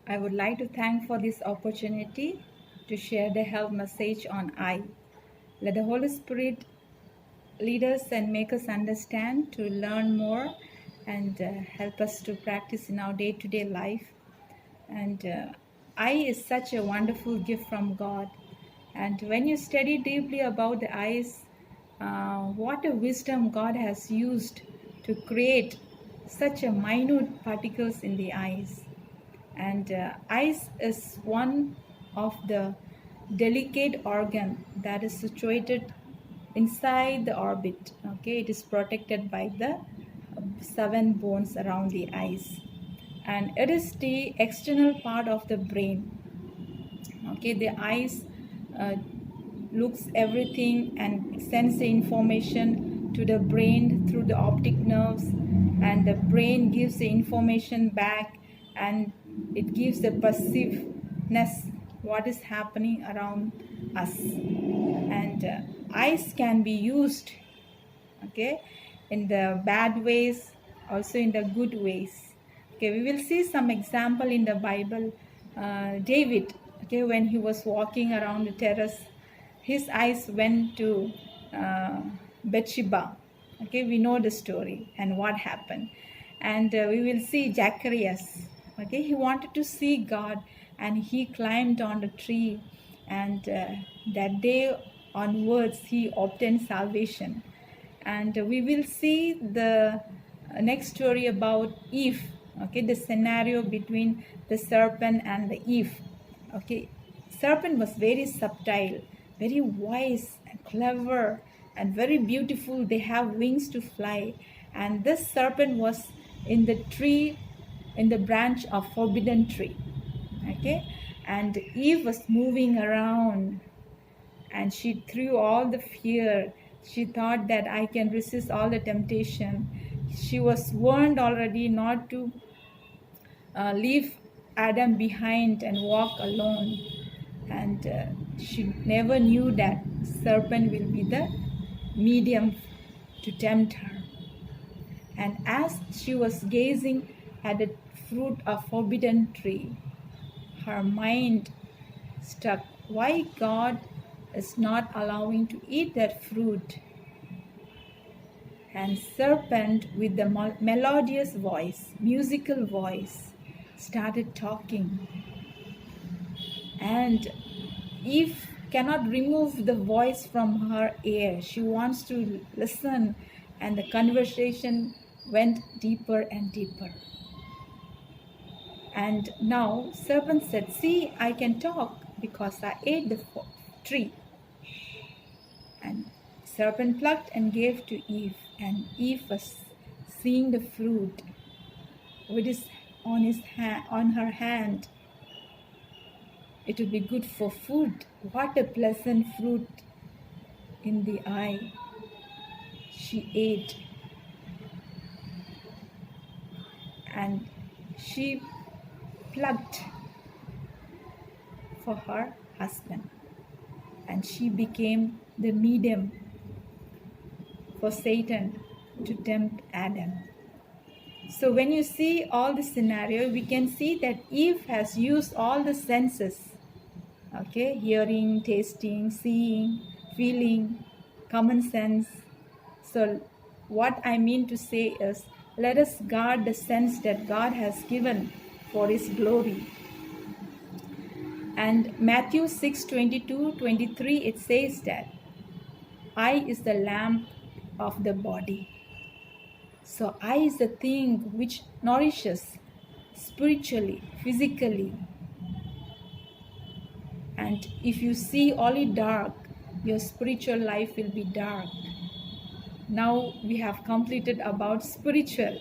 I would like to thank for this opportunity to share the health message on eye. Let the Holy Spirit lead us and make us understand to learn more and help us to practice in our day-to-day life. And eye is such a wonderful gift from God. And when you study deeply about the eyes, what a wisdom God has used to create such a minute particles in the eyes. And eyes is one of the delicate organ that is situated inside the orbit. Okay, it is protected by the seven bones around the eyes, and it is the external part of the brain. Okay, the eyes uh, looks everything and sends the information to the brain through the optic nerves, and the brain gives the information back, and it gives the perceiveness what is happening around us. And eyes can be used, okay, in the bad ways, also in the good ways. Okay, we will see some example in the Bible. David, okay, when he was walking around the terrace, his eyes went to uh, Bathsheba. Okay, we know the story and what happened. And we will see Zacharias. Okay, he wanted to see God, and he climbed on the tree, and that day onwards he obtained salvation. And we will see the next story about Eve. Okay, the scenario between the serpent and the Eve. Okay, serpent was very subtle, very wise and clever and very beautiful. They have wings to fly, and this serpent was in the tree, in the branch of forbidden tree. Okay, and Eve was moving around, and she threw all the fear. She thought that I can resist all the temptation. She was warned already not to leave Adam behind and walk alone. And she never knew that serpent will be the medium to tempt her. And as she was gazing at the fruit of forbidden tree, her mind stuck. Why God is not allowing to eat that fruit? And serpent with the melodious voice, musical voice, started talking. And Eve cannot remove the voice from her ear. She wants to listen, and the conversation went deeper and deeper. And now serpent said, "See, I can talk because I ate the tree." And serpent plucked and gave to Eve, and Eve was seeing the fruit which is on her hand. It will be good for food. What a pleasant fruit in the eye. She ate, and she plucked for her husband, and she became the medium for Satan to tempt Adam. So when you see all the scenario, we can see that Eve has used all the senses. Okay, hearing, tasting, seeing, feeling, common sense. So what I mean to say is, let us guard the sense that God has given for his glory. And Matthew 6:22-23, it says that eye is the lamp of the body. So eye is the thing which nourishes spiritually, physically. And if you see only dark, your spiritual life will be dark. Now we have completed about spiritual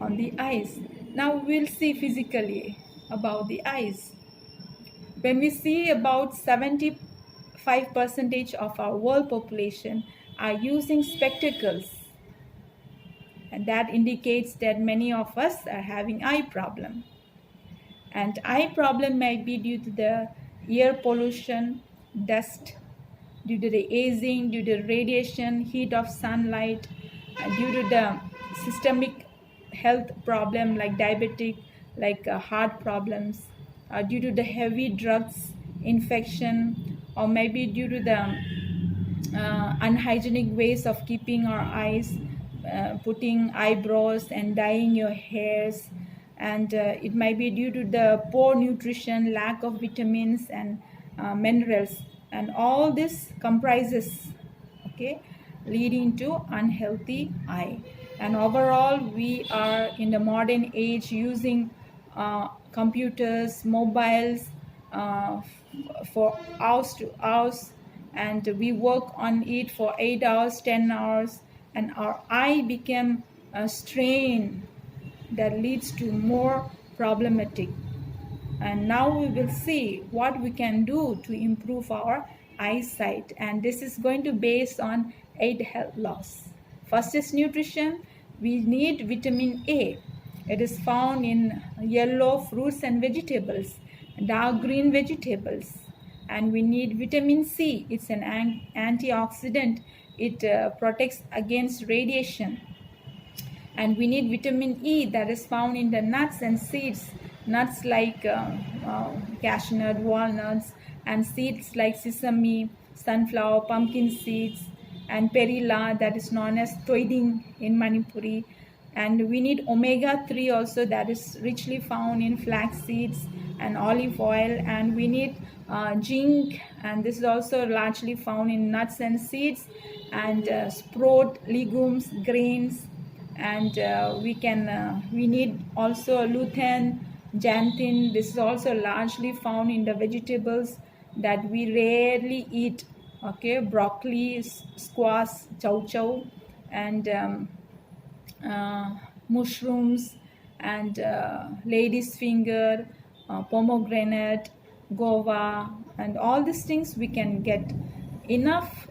on the eyes. Now we'll see physically about the eyes. When we see about 75% of our world population are using spectacles, and that indicates that many of us are having eye problem. And eye problem might be due to the air pollution, dust, due to the aging, due to radiation, heat of sunlight, due to the systemic health problem like diabetic, like heart problems, due to the heavy drugs infection, or maybe due to the unhygienic ways of keeping our eyes, putting eyebrows and dyeing your hairs, and it might be due to the poor nutrition, lack of vitamins and minerals, and all this comprises, okay, leading to unhealthy eye. And overall, we are in the modern age using computers, mobiles, for hours to hours, and we work on it for 8 hours, 10 hours, and our eye became a strain that leads to more problematic. And now we will see what we can do to improve our eyesight, and this is going to based on 8 health laws. First is nutrition. We need vitamin A. It is found in yellow fruits and vegetables, dark green vegetables. And we need vitamin C. It's an antioxidant. It protects against radiation. And we need vitamin E, that is found in the nuts and seeds. Nuts like cashew nut, walnuts, and seeds like sesame, sunflower, pumpkin seeds, and perilla, that is known as toiding in Manipuri. And we need omega-3 also, that is richly found in flax seeds and olive oil. And we need zinc, and this is also largely found in nuts and seeds, and sprout, legumes, grains. And we need also lutein, xanthin. This is also largely found in the vegetables that we rarely eat, okay, broccoli, squash, chow chow, and mushrooms, and lady's finger, pomegranate, guava, and all these things we can get enough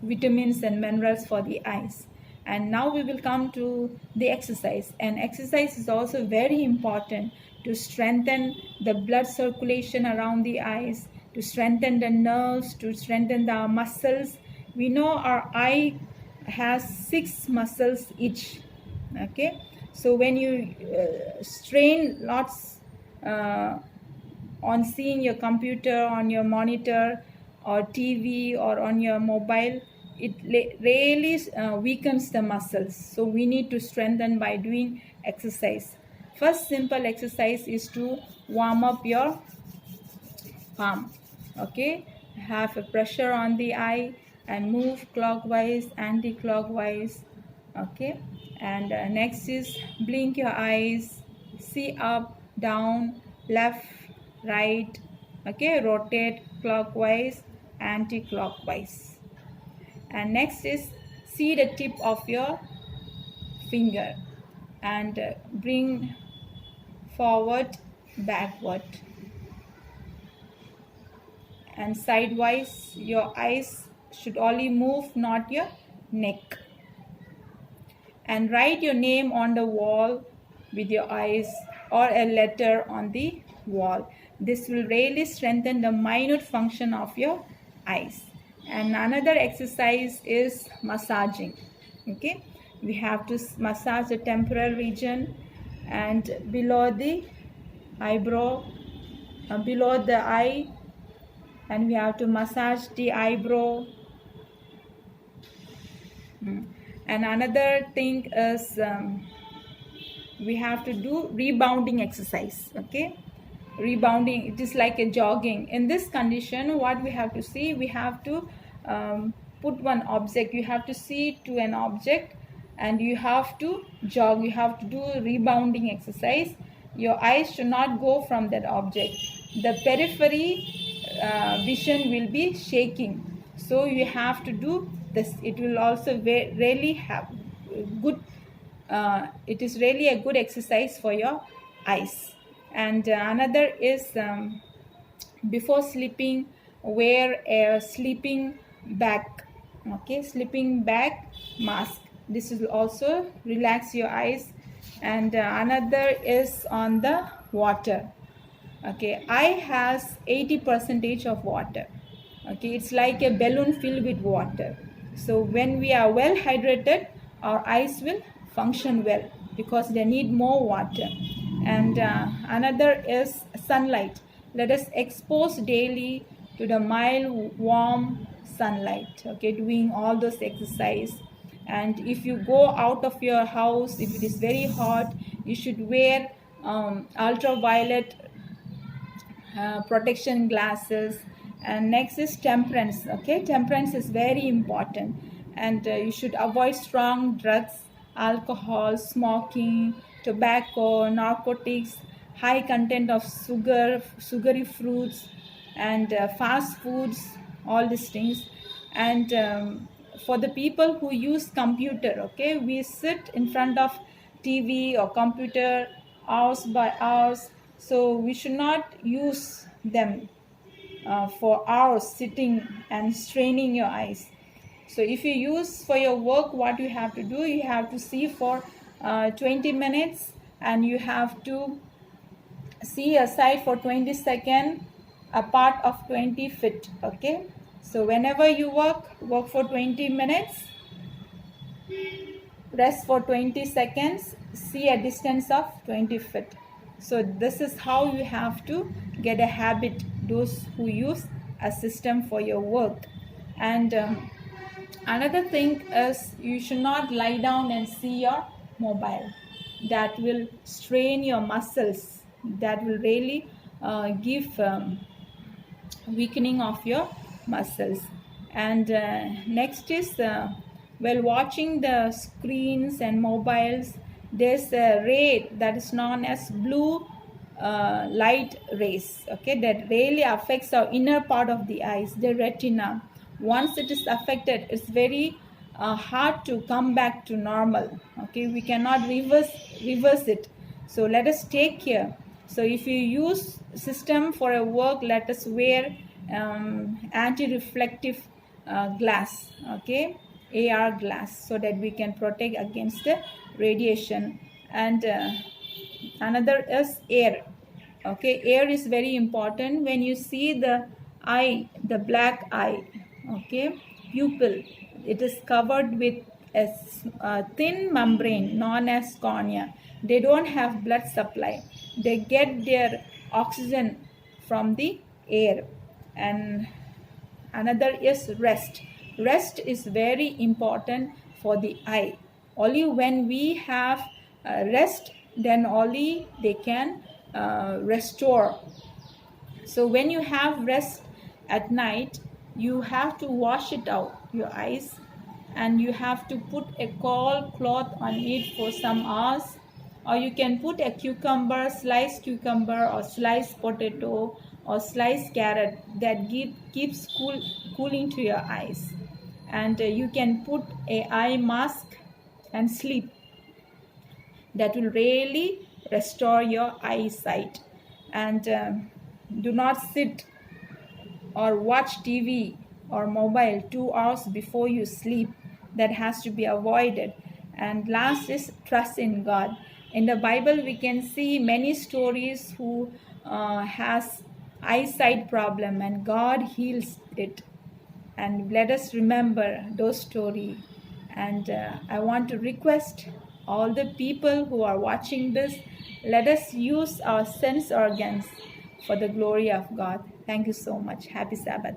vitamins and minerals for the eyes. And now we will come to the exercise. And exercise is also very important to strengthen the blood circulation around the eyes, to strengthen the nerves, to strengthen the muscles. We know our eye has 6 muscles each, okay. So when you strain lots on seeing your computer, on your monitor or TV, or on your mobile, it really weakens the muscles. So we need to strengthen by doing exercise. First simple exercise is to warm up your palm, okay. Have a pressure on the eye and move clockwise, anti-clockwise, okay. And next is blink your eyes, see up, down, left, right, okay. Rotate clockwise, anti-clockwise. And next is see the tip of your finger and bring forward, backward, and sidewise. Your eyes should only move, not your neck. And write your name on the wall with your eyes, or a letter on the wall. This will really strengthen the minute function of your eyes. And another exercise is massaging, okay. We have to massage the temporal region and below the eyebrow, below the eye, and we have to massage the eyebrow. And another thing is we have to do rebounding exercise, okay. Rebounding, it is like a jogging. In this condition, what we have to see, we have to put one object, you have to see to an object, and you have to jog, you have to do rebounding exercise. Your eyes should not go from that object. The periphery vision will be shaking, so you have to do this. It will also really have good, it is really a good exercise for your eyes. And another is before sleeping, wear a sleeping bag, okay, sleeping bag mask. This will also relax your eyes. And another is on the water, okay. Eye has 80% of water, okay. It's like a balloon filled with water. So when we are well hydrated, our eyes will function well because they need more water. And another is sunlight. Let us expose daily to the mild warm sunlight, okay, doing all those exercise. And if you go out of your house, if it is very hot, you should wear ultraviolet protection glasses. And next is temperance. Okay, temperance is very important, and you should avoid strong drugs, alcohol, smoking, tobacco, narcotics, high content of sugary fruits, and fast foods, all these things. And for the people who use computer, okay, we sit in front of TV or computer hours by hours, so we should not use them for hours sitting and straining your eyes. So if you use for your work, what you have to do, you have to see for 20 minutes, and you have to see aside for 20 seconds apart of 20 feet. Okay, so whenever you work for 20 minutes, rest for 20 seconds, see a distance of 20 feet. So this is how you have to get a habit, those who use a system for your work. And another thing is, you should not lie down and see your mobile. That will strain your muscles. That will really give weakening of your muscles. And next is, while watching the screens and mobiles, there's a ray that is known as blue light rays, okay, that really affects our inner part of the eyes, the retina. Once it is affected, it's very hard to come back to normal. Okay, we cannot reverse it. So let us take care. So if you use system for a work, let us wear anti-reflective glass, okay, AR glass, so that we can protect against the radiation. And another is air. Okay, air is very important. When you see the eye, the black eye, okay, pupil, it is covered with a thin membrane known as cornea. They don't have blood supply. They get their oxygen from the air. And another is rest. Rest is very important for the eye. Only when we have rest, then only they can restore. So when you have rest at night, you have to wash it out, your eyes, and you have to put a cold cloth on it for some hours. Or you can put a cucumber, sliced cucumber, or sliced potato, or sliced carrot, that keeps cooling to your eyes. And you can put a eye mask and sleep. That will really restore your eyesight. And do not sit or watch TV or mobile 2 hours before you sleep. That has to be avoided. And last is trust in God. In the Bible, we can see many stories who has eyesight problem, and God heals it. And let us remember those stories. And I want to request all the people who are watching this, let us use our sense organs for the glory of God. Thank you so much. Happy Sabbath.